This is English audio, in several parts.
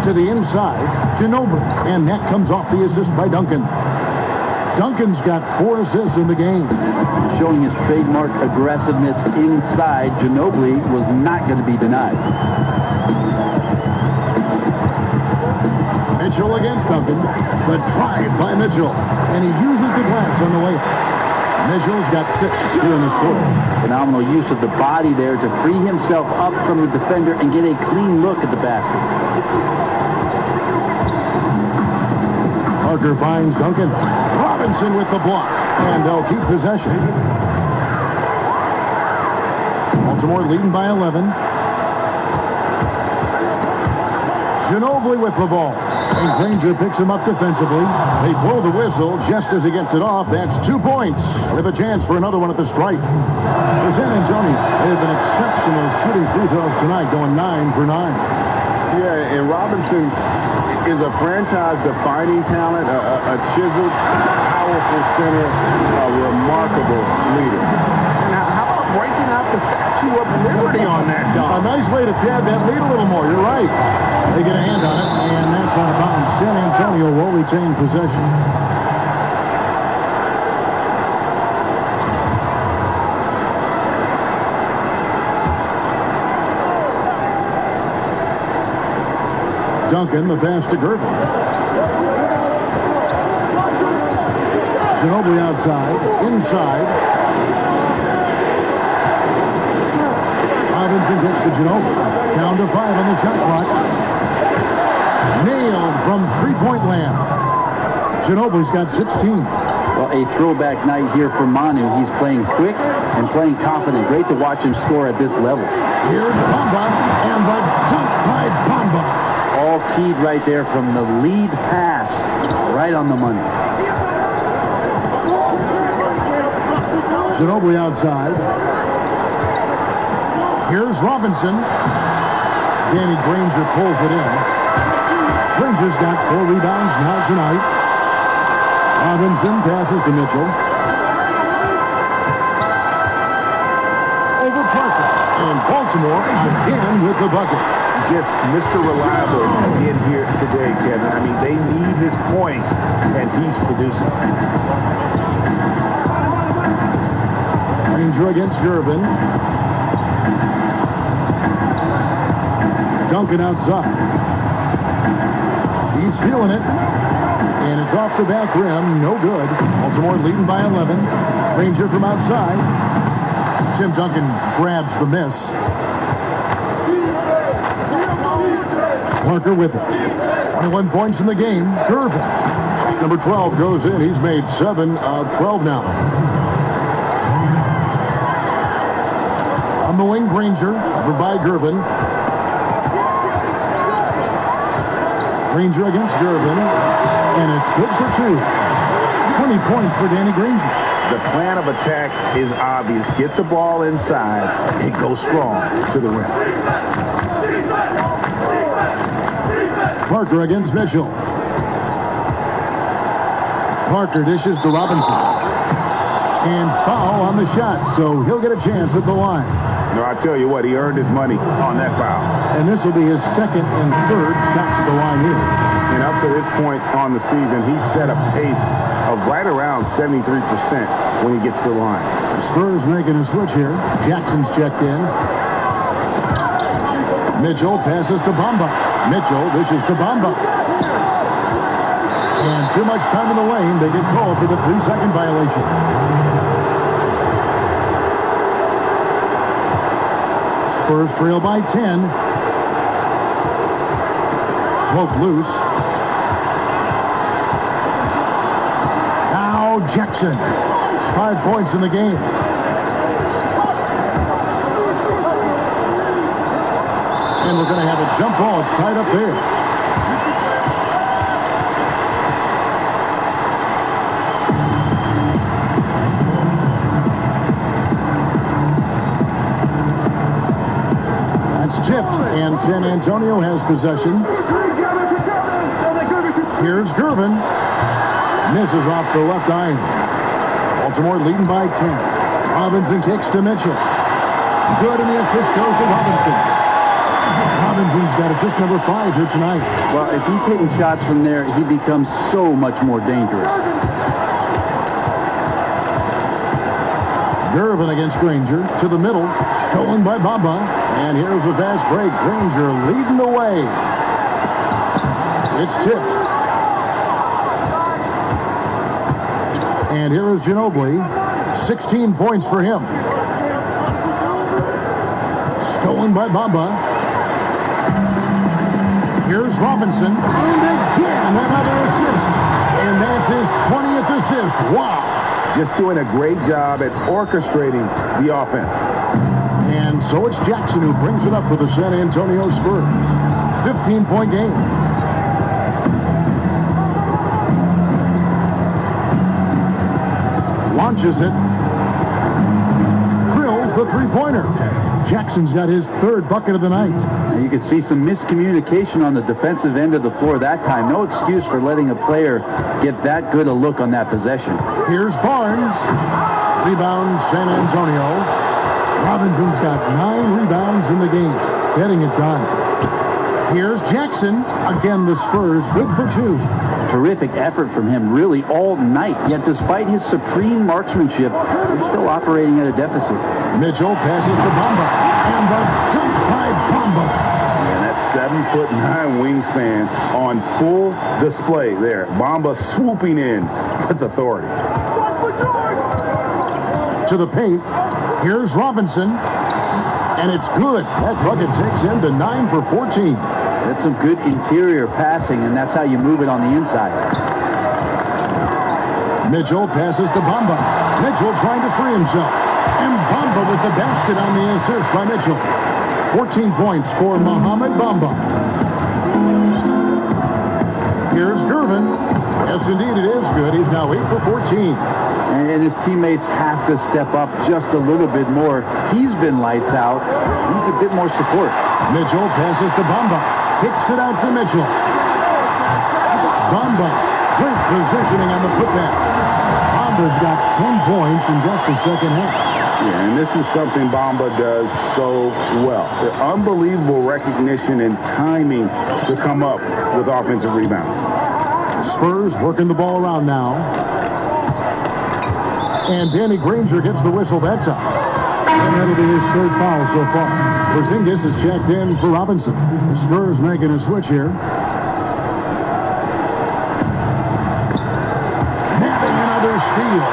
To the inside, Ginobili, and that comes off the assist by Duncan. Duncan's got 4 assists in the game. Showing his trademark aggressiveness inside, Ginobili was not going to be denied. Mitchell against Duncan. The drive by Mitchell, and he uses the glass on the way. Mitchell's got 6 here in this quarter. Phenomenal use of the body there to free himself up from the defender and get a clean look at the basket. Parker finds Duncan. Robinson with the block, and they'll keep possession. Baltimore leading by 11. Ginobili with the ball. And Granger picks him up defensively. They blow the whistle just as he gets it off. That's 2 points with a chance for another one at the stripe. For San Antonio, they have been exceptional shooting free throws tonight, going 9 for 9. Yeah, and Robinson is a franchise-defining talent, a chiseled, powerful center, a remarkable leader. Now, how about breaking out the Statue of Liberty on that dunk? A nice way to pad that lead a little more. You're right. They get a hand on it, and that's out of bounds. San Antonio will retain possession. Duncan, the pass to Gervin. Ginobili outside, inside. Robinson gets to Ginobili. Down to 5 on the shot clock. Nailed from three-point land. Ginobili's got 16. Well, a throwback night here for Manu. He's playing quick and playing confident. Great to watch him score at this level. Here's Bamba, and the dunk by Bamba. All keyed right there from the lead pass. Right on the money. Ginobili outside. Here's Robinson. Danny Granger pulls it in. Granger's got 4 rebounds now tonight. Robinson passes to Mitchell. Over Parker. And Baltimore again with the bucket. Just Mr. Reliable again here today, Kevin. I mean, they need his points, and he's producing. Granger against Gervin. Duncan outside. He's feeling it. And it's off the back rim. No good. Baltimore leading by 11. Granger from outside. Tim Duncan grabs the miss. Parker with it. 21 points in the game. Gervin. Number 12 goes in. He's made 7 of 12 now. On the wing, Granger. Over by Gervin. Granger against Gervin. And it's good for 2. 20 points for Danny Granger. The plan of attack is obvious. Get the ball inside and go strong to the rim. Parker against Mitchell. Parker dishes to Robinson. And foul on the shot, so he'll get a chance at the line. No, I tell you what, he earned his money on that foul. And this will be his 2nd and 3rd shots at the line here. And up to this point on the season, he's set a pace of right around 73% when he gets to the line. The Spurs making a switch here. Jackson's checked in. Mitchell passes to Bamba. Mitchell dishes to Bamba. And too much time in the lane. They get called for the 3-second violation. Spurs trail by 10. Poke loose. Now Jackson. 5 points in the game. And we're going to have a jump ball. It's tied up there. That's tipped, and San Antonio has possession. Here's Gervin. Misses off the left iron. Baltimore leading by 10. Robinson kicks to Mitchell. Good, and the assist goes to Robinson. Robinson's got assist number 5 here tonight. Well, if he's hitting shots from there, he becomes so much more dangerous. Gervin against Granger to the middle. Stolen by Bamba. And here's a fast break. Granger leading the way. It's tipped. And here is Ginobili. 16 points for him. Stolen by Bamba. Here's Robinson. And again, another assist. And that's his 20th assist. Wow. Just doing a great job at orchestrating the offense. And so it's Jackson who brings it up for the San Antonio Spurs. 15-point game. Launches it. Drills the three-pointer. Jackson's got his 3rd bucket of the night. And you can see some miscommunication on the defensive end of the floor that time. No excuse for letting a player get that good a look on that possession. Here's Barnes. Rebound San Antonio. Robinson's got 9 rebounds in the game. Getting it done. Here's Jackson. Again, the Spurs good for 2. Terrific effort from him really all night. Yet despite his supreme marksmanship, they're still operating at a deficit. Mitchell passes to Bamba. And the dunk by Bamba. And that's 7'9" wingspan on full display there. Bamba swooping in with authority. To the paint. Here's Robinson. And it's good. That bucket takes him to 9 for 14. That's some good interior passing, and that's how you move it on the inside. Mitchell passes to Bamba. Mitchell trying to free himself. And Bamba with the basket on the assist by Mitchell. 14 points for Mohamed Bamba. Here's Gervin. Yes, indeed, it is good. He's now 8 for 14. And his teammates have to step up just a little bit more. He's been lights out. Needs a bit more support. Mitchell passes to Bamba. Kicks it out to Mitchell. Bamba. Great positioning on the putback. Bamba's got 10 points in just the second half. Yeah, and this is something Bamba does so well. The unbelievable recognition and timing to come up with offensive rebounds. Spurs working the ball around now. And Danny Granger gets the whistle that time. And that'll be his 3rd foul so far. Porzingis is checked in for Robinson. The Spurs making a switch here. Nabbing another steal.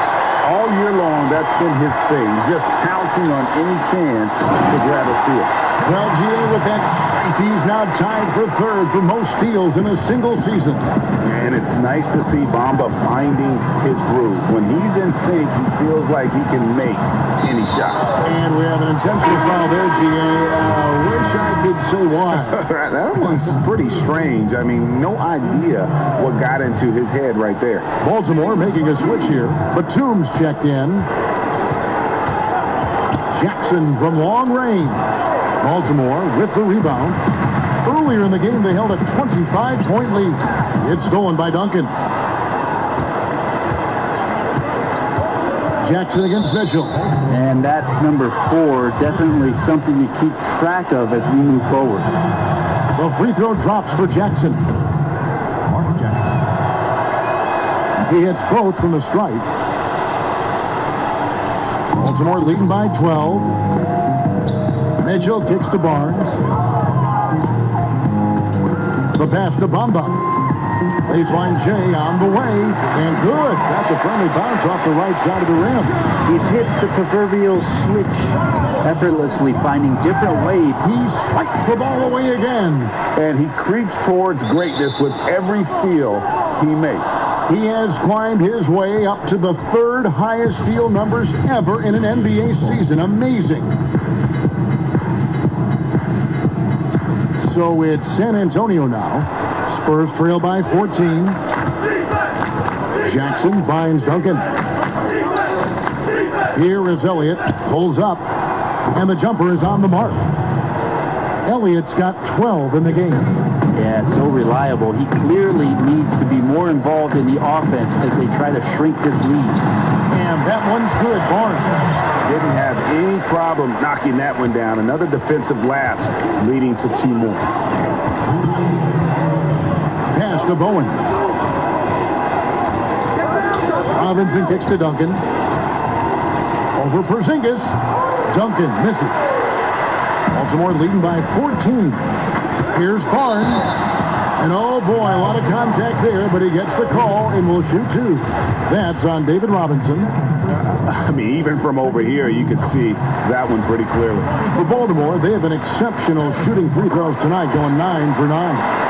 All year long, that's been his thing. Just pouncing on any chance to grab a steal. Well, GA, with that strength, he's now tied for 3rd for most steals in a single season. And it's nice to see Bamba finding his groove. When he's in sync, he feels like he can make any shot. And we have an intentional foul there, GA. Wish I could say why. That one's pretty strange. I mean, no idea what got into his head right there. Baltimore making a switch here. Batum's checked in. Jackson from long range. Baltimore with the rebound. Earlier in the game, they held a 25-point lead. It's stolen by Duncan. Jackson against Mitchell. And that's number 4. Definitely something to keep track of as we move forward. The free throw drops for Jackson. Mark Jackson. He hits both from the stripe. Baltimore leading by 12. Mitchell kicks to Barnes. The pass to Bamba. Baseline Jay on the way. And good. Got the friendly bounce off the right side of the rim. He's hit the proverbial switch effortlessly, finding different ways. He swipes the ball away again. And he creeps towards greatness with every steal he makes. He has climbed his way up to the 3rd highest steal numbers ever in an NBA season. Amazing. So it's San Antonio now. Spurs trail by 14. Jackson finds Duncan. Here is Elliott. Pulls up. And the jumper is on the mark. Elliott's got 12 in the game. Yeah, so reliable. He clearly needs to be more involved in the offense as they try to shrink this lead. And that one's good. Barnes didn't have any problem knocking that one down. Another defensive lapse leading to 2 more. to Bowen. Robinson kicks to Duncan. Over Porzingis. Duncan misses. Baltimore leading by 14. Here's Barnes. And oh boy, a lot of contact there, but he gets the call and will shoot two. That's on David Robinson. I mean, even from over here, you can see that one pretty clearly. For Baltimore, they have been exceptional shooting free throws tonight, going 9 for 9.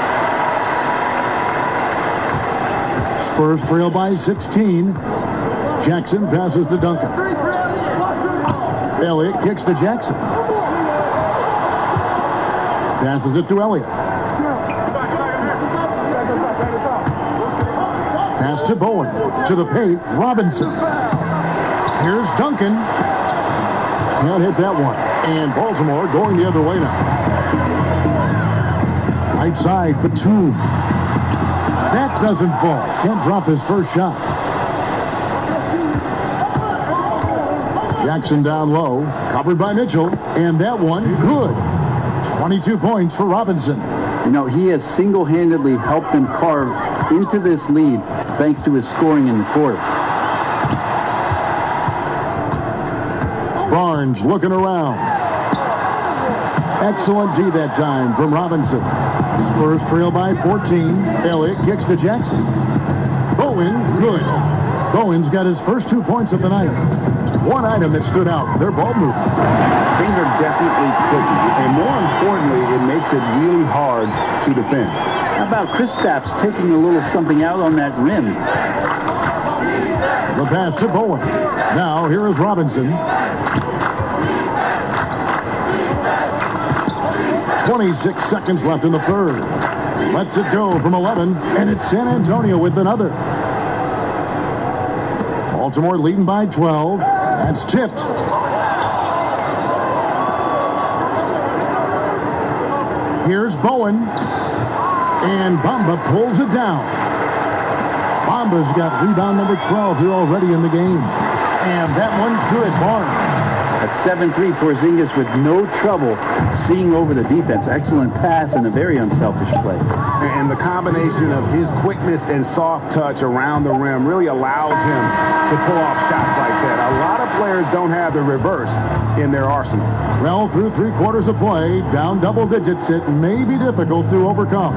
Spurs trail by 16. Jackson passes to Duncan. Elliott kicks to Jackson. Passes it to Elliott. Pass to Bowen. To the paint, Robinson. Here's Duncan. Can't hit that one. And Baltimore going the other way now. Right side, Batum. That doesn't fall. Can't drop his first shot. Jackson down low. Covered by Mitchell. And that one, good. 22 points for Robinson. You know, he has single-handedly helped them carve into this lead thanks to his scoring in the quarter. Barnes looking around. Excellent D that time from Robinson. Spurs trail by 14. Elliott kicks to Jackson. Bowen, good. Bowen's got his first 2 points of the night. One item that stood out, their ball movement. Things are definitely clicking, and more importantly, it makes it really hard to defend. How about Kristaps taking a little something out on that rim? The pass to Bowen. Now here is Robinson. 26 seconds left in the third. Lets it go from 11, and it's San Antonio with another. Baltimore leading by 12. That's tipped. Here's Bowen. And Bamba pulls it down. Bamba's got rebound number 12 here already in the game. And that one's good. Barnes. At 7-3, Porzingis with no trouble seeing over the defense. Excellent pass and a very unselfish play. And the combination of his quickness and soft touch around the rim really allows him to pull off shots like that. A lot of players don't have the reverse in their arsenal. Well, through 3/4 of play, down double digits, it may be difficult to overcome.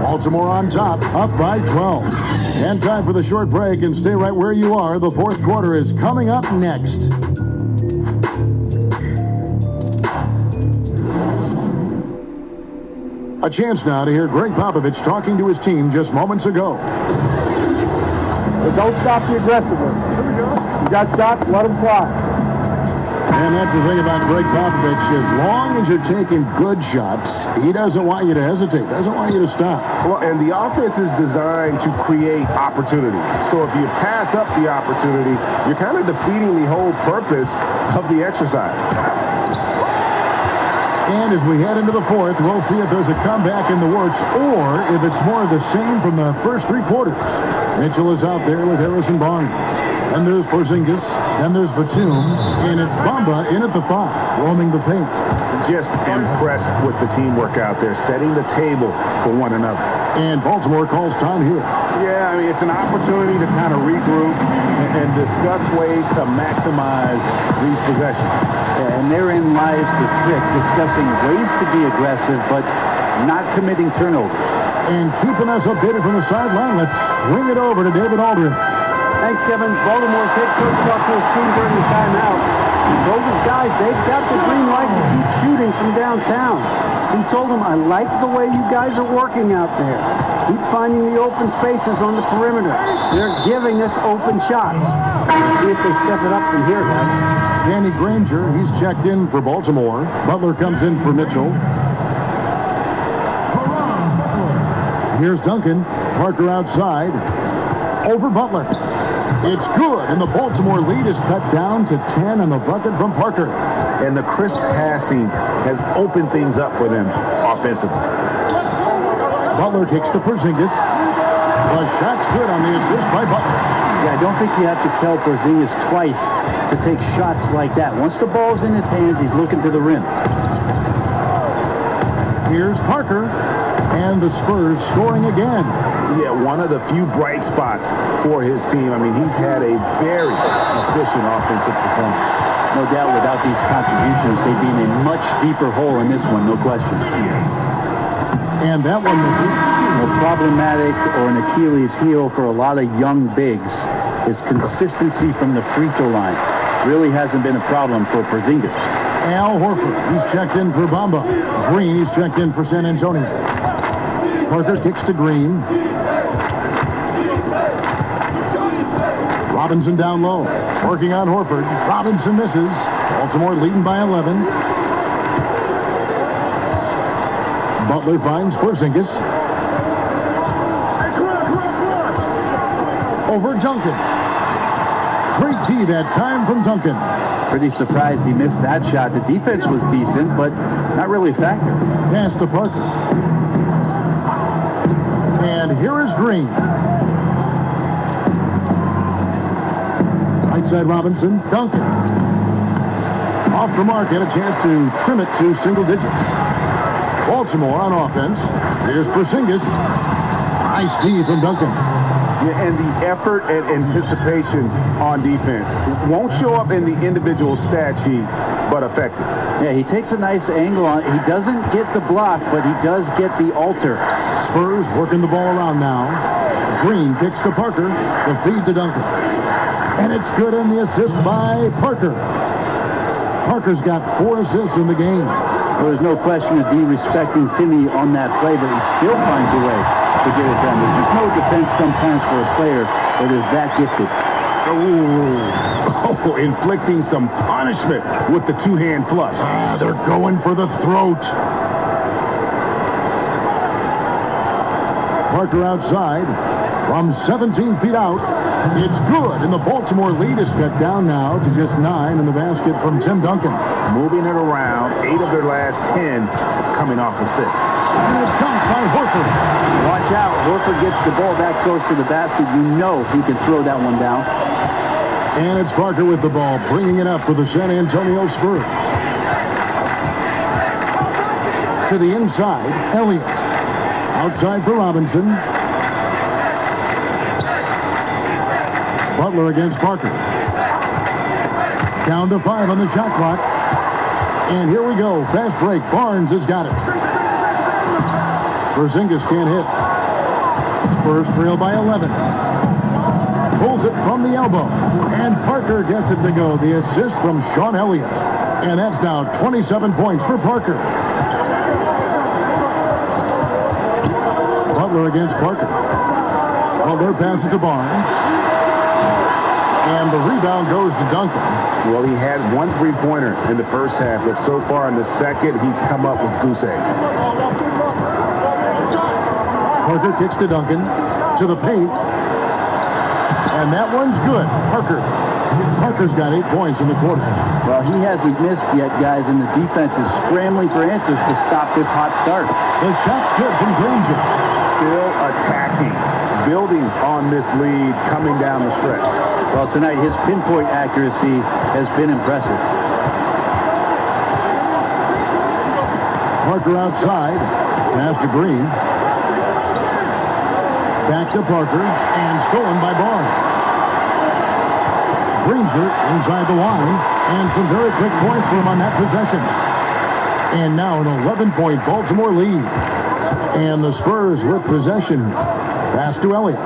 Baltimore on top, up by 12. And time for the short break, and stay right where you are. The fourth quarter is coming up next. A chance now to hear Greg Popovich talking to his team just moments ago. But don't stop the aggressiveness. You got shots, let them fly. And that's the thing about Greg Popovich. As long as you're taking good shots, he doesn't want you to hesitate, doesn't want you to stop. Well, and the offense is designed to create opportunities. So if you pass up the opportunity, you're kind of defeating the whole purpose of the exercise. And as we head into the fourth, we'll see if there's a comeback in the works or if it's more of the same from the first 3 quarters. Mitchell is out there with Harrison Barnes. Then there's Porzingis. Then there's Batum. And it's Bamba in at the 5, roaming the paint. Just impressed with the teamwork out there, setting the table for one another. And Baltimore calls time here. Yeah, I mean, it's an opportunity to kind of regroup and discuss ways to maximize these possessions. And therein lies the trick, discussing ways to be aggressive, but not committing turnovers. And keeping us updated from the sideline, let's swing it over to David Aldridge. Thanks, Kevin. Baltimore's head coach talked to his team during the timeout. He told his guys they've got the green light to keep shooting from downtown. He told them, I like the way you guys are working out there. Keep finding the open spaces on the perimeter. They're giving us open shots. Let's see if they step it up from here, guys. Danny Granger, he's checked in for Baltimore. Butler comes in for Mitchell. Here's Duncan. Parker outside. Over Butler. It's good, and the Baltimore lead is cut down to 10 on the bucket from Parker. And the crisp passing has opened things up for them offensively. Butler kicks to Porzingis. The shot's good on the assist by Butler. Yeah, I don't think you have to tell Porzingis twice to take shots like that. Once the ball's in his hands, he's looking to the rim. Here's Parker. And the Spurs scoring again. Yeah, one of the few bright spots for his team. I mean, he's had a very efficient offensive performance. No doubt, without these contributions, they'd be in a much deeper hole in this one, no question. And that one misses. Problematic or an Achilles heel for a lot of young bigs is consistency from the free throw line. Really hasn't been a problem for Porzingis. Al Horford, he's checked in for Bamba. Green, he's checked in for San Antonio. Parker kicks to Green. Robinson down low. Working on Horford. Robinson misses. Baltimore leading by 11. Butler finds Porzingis. Over Duncan. Great D that time from Duncan. Pretty surprised he missed that shot. The defense was decent, but not really a factor. Pass to Parker. And here is Green. Right side Robinson. Duncan. Off the mark and a chance to trim it to single digits. Baltimore on offense. Here's Porzingis. Nice D from Duncan. Yeah, and the effort and anticipation on defense won't show up in the individual stat sheet, but effective. Yeah, he takes a nice angle on it. He doesn't get the block, but he does get the alter. Spurs working the ball around now. Green kicks to Parker. The feed to Duncan. And it's good in the assist by Parker. Parker's got 4 assists in the game. Well, there's no question of D respecting Timmy on that play, but he still finds a way to get it done. There's just no defense sometimes for a player that is that gifted. Oh, inflicting some punishment with the two-hand flush. They're going for the throat. Parker outside from 17 feet out. It's good, and the Baltimore lead is cut down now to just 9 in the basket from Tim Duncan. Moving it around, 8 of their last 10 coming off assists. And a dunk by Horford. Watch out. Horford gets the ball that close to the basket. You know he can throw that one down. And it's Parker with the ball, bringing it up for the San Antonio Spurs. To the inside, Elliott. Outside for Robinson. Butler against Parker. Down to 5 on the shot clock. And here we go. Fast break. Barnes has got it. Porzingis can't hit. Spurs trail by 11. Pulls it from the elbow. And Parker gets it to go. The assist from Sean Elliott. And that's now 27 points for Parker. Butler against Parker. Butler passes to Barnes. And the rebound goes to Duncan. Well, he had 1 3-pointer in the first half, but so far in the second, he's come up with goose eggs. Parker kicks to Duncan. To the paint. And that one's good. Parker's got 8 points in the quarter. Well, he hasn't missed yet, guys, and the defense is scrambling for answers to stop this hot start. The shot's good from Granger. Still attacking, building on this lead coming down the stretch. Well, tonight his pinpoint accuracy has been impressive. Parker outside. Pass to Green. Back to Parker. And stolen by Barnes. Granger inside the line. And some very quick points for him on that possession. And now an 11-point Baltimore lead. And the Spurs with possession. Pass to Elliott.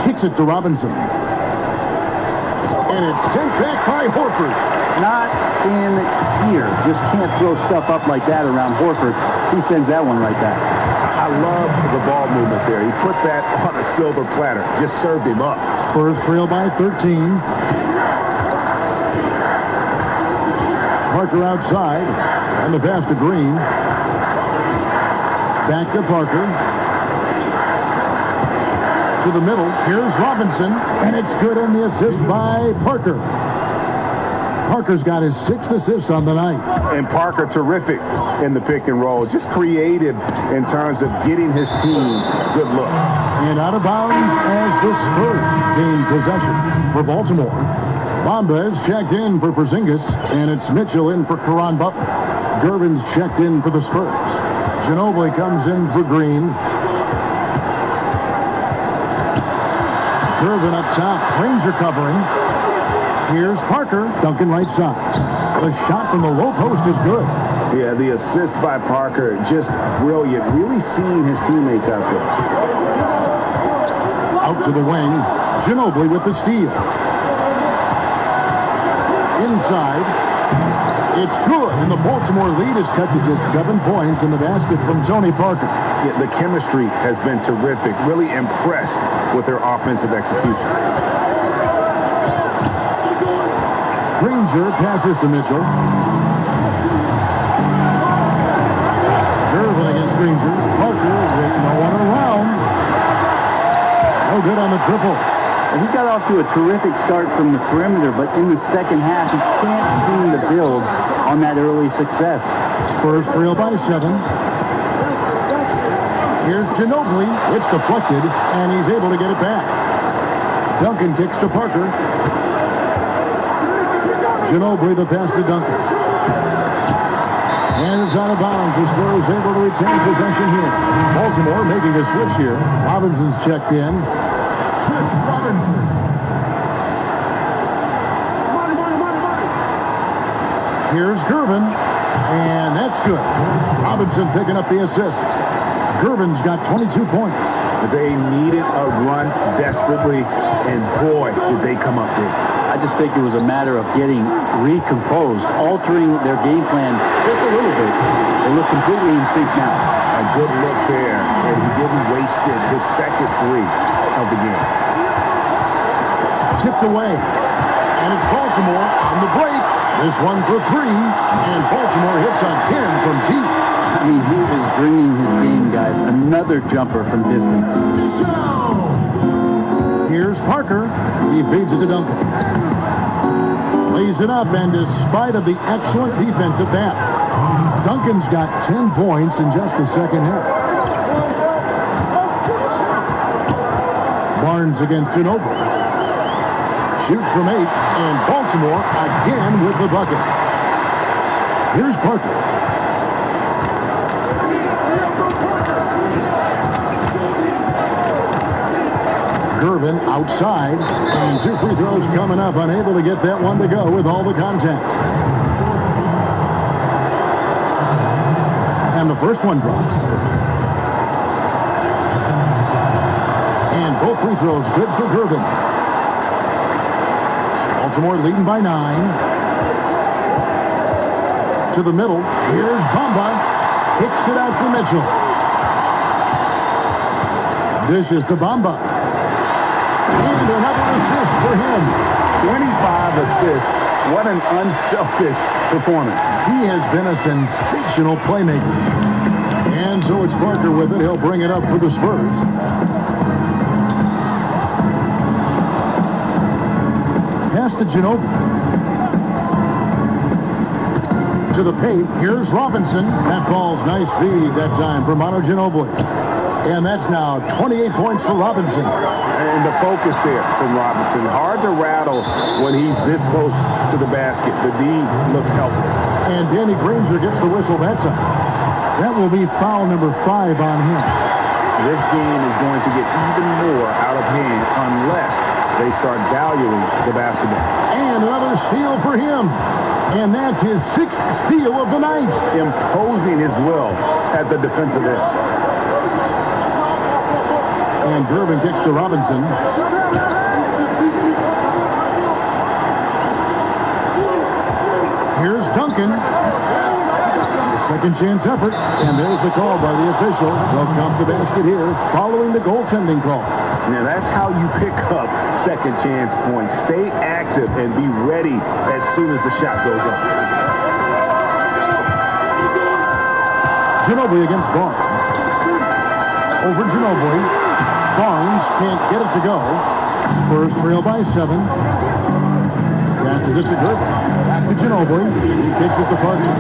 Kicks it to Robinson. And it's sent back by Horford. Not in here. Just can't throw stuff up like that around Horford. He sends that one right back. I love the ball movement there. He put that on a silver platter. Just served him up. Spurs trail by 13. Parker outside. And the pass to Green. Back to Parker. To the middle. Here's Robinson. And it's good on the assist by Parker. Parker's got his 6th assist on the night. And Parker terrific in the pick and roll. Just creative in terms of getting his team good looks. And out of bounds as the Spurs gain possession for Baltimore. Bamba is checked in for Porzingis, and it's Mitchell in for Caron Butler. Gervin's checked in for the Spurs. Ginobili comes in for Green. Gervin up top. Ranger covering. Here's Parker. Duncan right side. The shot from the low post is good. Yeah, the assist by Parker, just brilliant. Really seeing his teammates out there. Out to the wing. Ginobili with the steal. Inside. It's good, and the Baltimore lead is cut to just 7 points in the basket from Tony Parker. Yeah, the chemistry has been terrific. Really impressed with their offensive execution. Granger passes to Mitchell. Gervin against Granger. Parker with no one around. No good on the triple. And he got off to a terrific start from the perimeter, but in the second half, he can't seem to build on that early success. Spurs trail by 7. Here's Ginobili. It's deflected, and he's able to get it back. Duncan kicks to Parker. Ginobili the pass to Duncan. And it's out of bounds. The Spurs able to retain possession here. Baltimore making a switch here. Robinson's checked in. Robinson. Here's Gervin, and that's good. Robinson picking up the assist. Gervin's got 22 points. They needed a run desperately, and boy, did they come up big. I just think it was a matter of getting recomposed, altering their game plan just a little bit. They look completely in sync now. A good look there, and he didn't waste it. His second 3 of the game. Tipped away, and it's Baltimore on the break. This one for 3, and Baltimore hits again from deep. I mean, he is bringing his game, guys. Another jumper from distance. Here's Parker. He feeds it to Duncan. Lays it up, and despite of the excellent defense at that, Duncan's got 10 points in just the second half. Barnes against Ginobili. Shoots from 8, and Baltimore again with the bucket. Here's Parker. Gervin outside, and 2 free throws coming up, unable to get that one to go with all the contact. And the first one drops. And both free throws good for Gervin. Baltimore leading by 9. To the middle. Here's Bamba. Kicks it out to Mitchell. Dishes to Bamba. And another assist for him. 25 assists. What an unselfish performance. He has been a sensational playmaker. And so it's Parker with it. He'll bring it up for the Spurs. Pass to Ginobili. To the paint. Here's Robinson. That falls. Nice feed that time for Manu Ginobili. And that's now 28 points for Robinson. And the focus there from Robinson. Hard to rattle when he's this close to the basket. The D looks helpless. And Danny Granger gets the whistle that time. That will be foul number 5 on him. This game is going to get even more out of hand unless they start valuing the basketball. And another steal for him. And that's his 6th steal of the night. Imposing his will at the defensive end. And Gervin kicks to Robinson. Here's Duncan. Second chance effort. And there's the call by the official. They'll count the basket here following the goaltending call. Now that's how you pick up second chance points. Stay active and be ready as soon as the shot goes up. Ginobili against Barnes. Over Ginobili. Barnes can't get it to go. Spurs trail by 7. Passes it to Gervin. Back to Ginobili. He kicks it to Parker.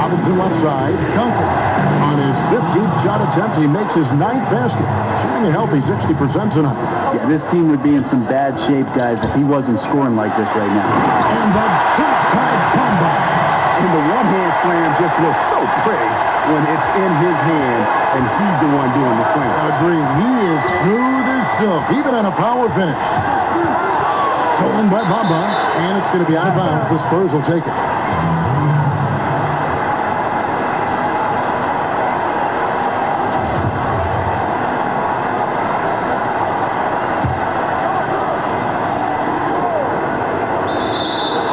Robinson left side. Duncan on his 15th shot attempt. He makes his 9th basket. Shooting a healthy 60% tonight. Yeah, this team would be in some bad shape, guys, if he wasn't scoring like this right now. And the tip by Bamba. And the one-hand slam just looks so pretty when it's in his hand and he's the one doing the slam. Agreed. He is smooth as silk, even on a power finish. Stolen by Bamba, and it's going to be out of bounds. The Spurs will take it.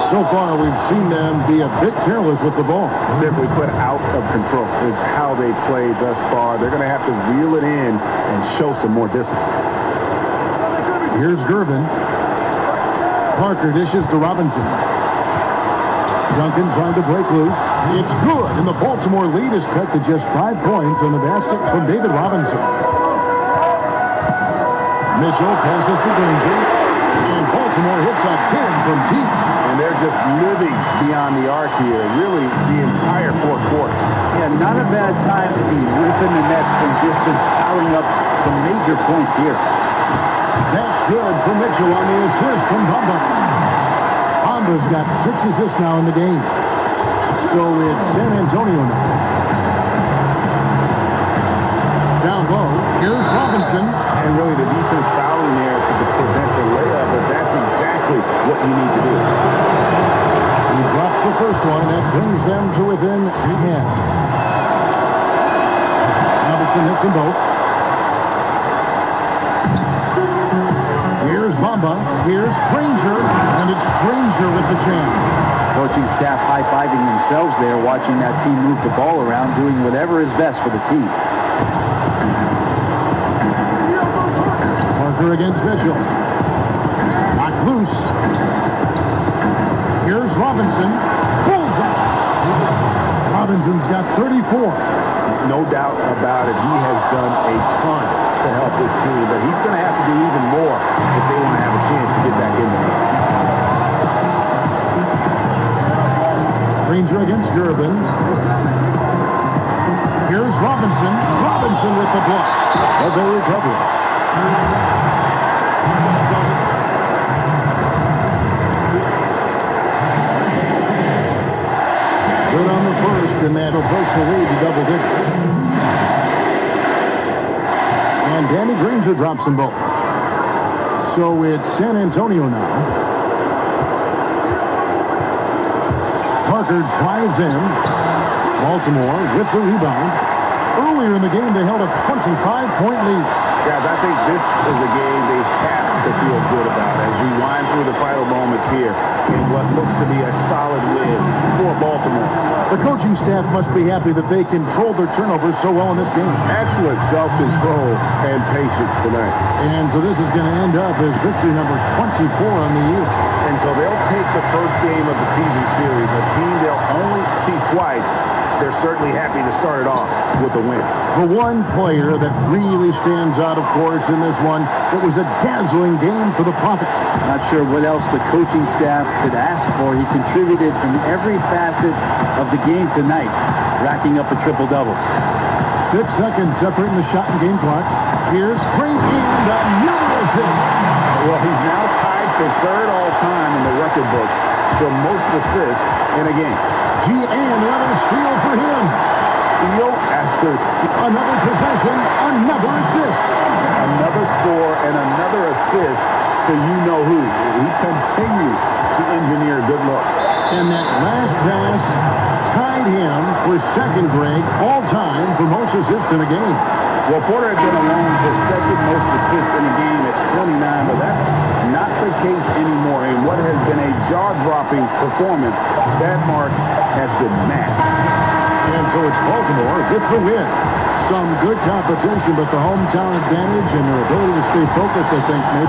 So far, we've seen them be a bit careless with the ball. Simply put, out of control is how they played thus far. They're going to have to reel it in and show some more discipline. Here's Gervin. Parker dishes to Robinson. Duncan trying to break loose. It's good, and the Baltimore lead is cut to just 5 points on the basket from David Robinson. Mitchell passes to Granger, and Baltimore hits a pin from deep. And they're just living beyond the arc here, really the entire fourth quarter. Yeah, not a bad time to be ripping the nets from distance, piling up some major points here. That's good for Mitchell on the assist from Bamba. Bamba's got 6 assists now in the game. So it's San Antonio now. Down low, here's Robinson. And really the defense fouling there to prevent the layup, but that's exactly what you need to do. He drops the first one, and that brings them to within 10. Robinson hits them both. Here's Bamba. Here's Granger. And it's Granger with the chance. Coaching staff high-fiving themselves there, watching that team move the ball around, doing whatever is best for the team. Parker against Mitchell. Knocked loose. Here's Robinson. Bullseye. Robinson's got 34. No doubt about it. He has done a ton to help this team, but he's going to have to do even more if they want to have a chance to get back in this one. Granger against Gervin. Here's Robinson. Robinson with the block. But they recover it. Good on the first, and that'll push the lead to double digits. And Danny Granger drops them both. So it's San Antonio now. Parker drives in. Baltimore with the rebound. Earlier in the game, they held a 25-point lead. Guys, I think this is a game they have to feel good about as we wind through the final moments here in what looks to be a solid win for Baltimore. The coaching staff must be happy that they controlled their turnovers so well in this game. Excellent self-control and patience tonight. And so this is going to end up as victory number 24 on the year. And so they'll take the first game of the season series, a team they'll only see twice. They're certainly happy to start it off with a win. The one player that really stands out, of course, in this one, it was a dazzling game for the Prophet. Not sure what else the coaching staff could ask for. He contributed in every facet of the game tonight, racking up a triple-double. 6 seconds separating the shot and game clocks. Here's Crazy and another assist. Well, he's now tied for third all-time in the record books for most assists in a game. And another steal for him. Steal after steal. Another possession, another assist. Another score and another assist to you-know-who. He continues to engineer good luck. And that last pass tied him for second, Greg, all-time for most assists in a game. Well, Porter had been alone for second most assists in a game at 29, but that's not the case anymore. In what has been a jaw-dropping performance, that mark has been matched. And so it's Baltimore with the win. Some good competition, but the hometown advantage and their ability to stay focused, I think, made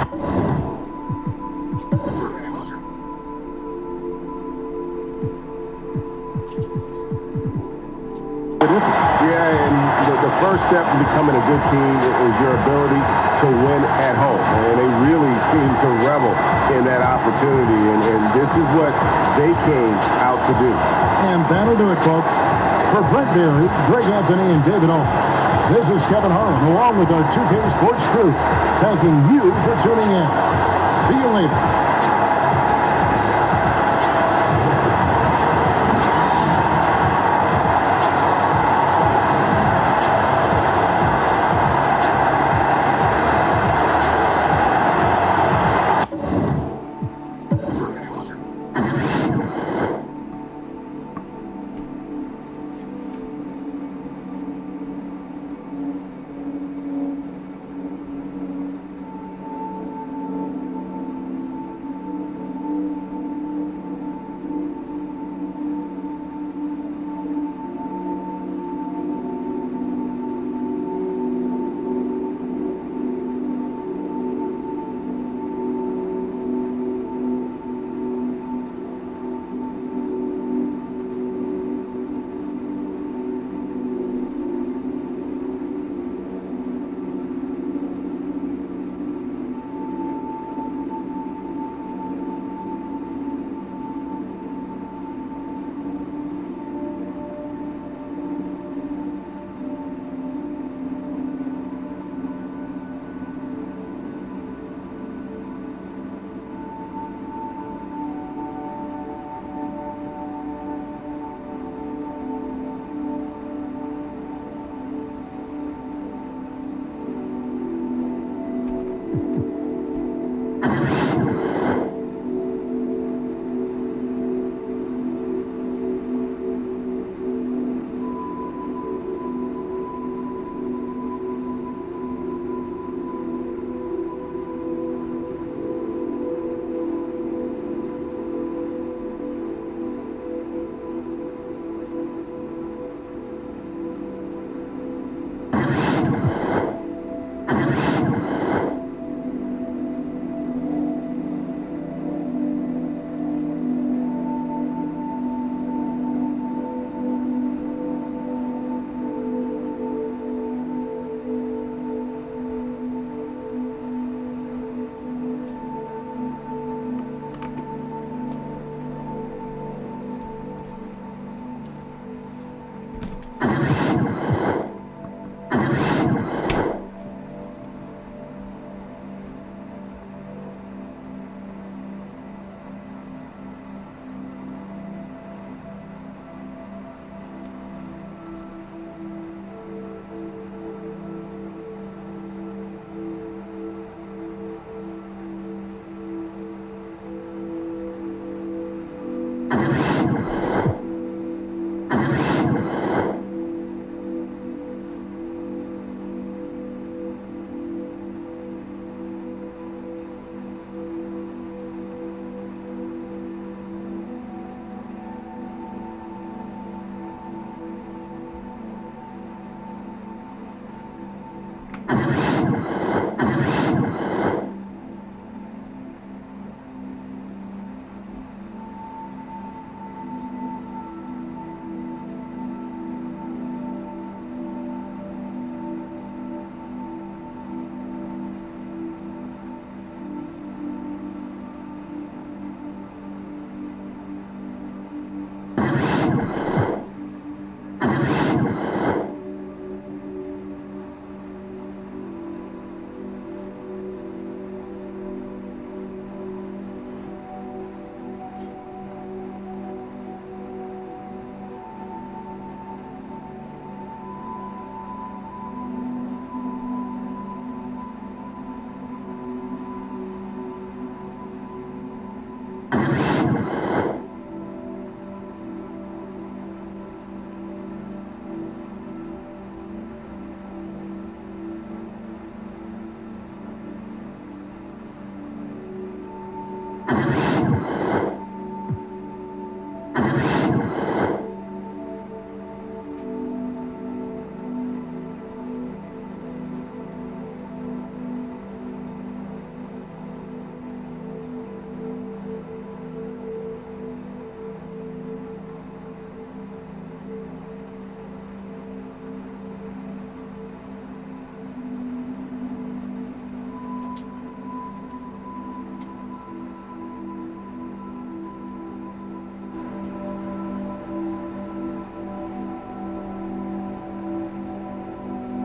the difference. Yeah, and the first step to becoming a good team is your ability to win at home. And they really seem to revel in that opportunity. And this is what they came out to do. And that'll do it, folks. For Brent Berry, Greg Anthony, and David Owen, this is Kevin Harlan, along with our 2K Sports crew, thanking you for tuning in. See you later.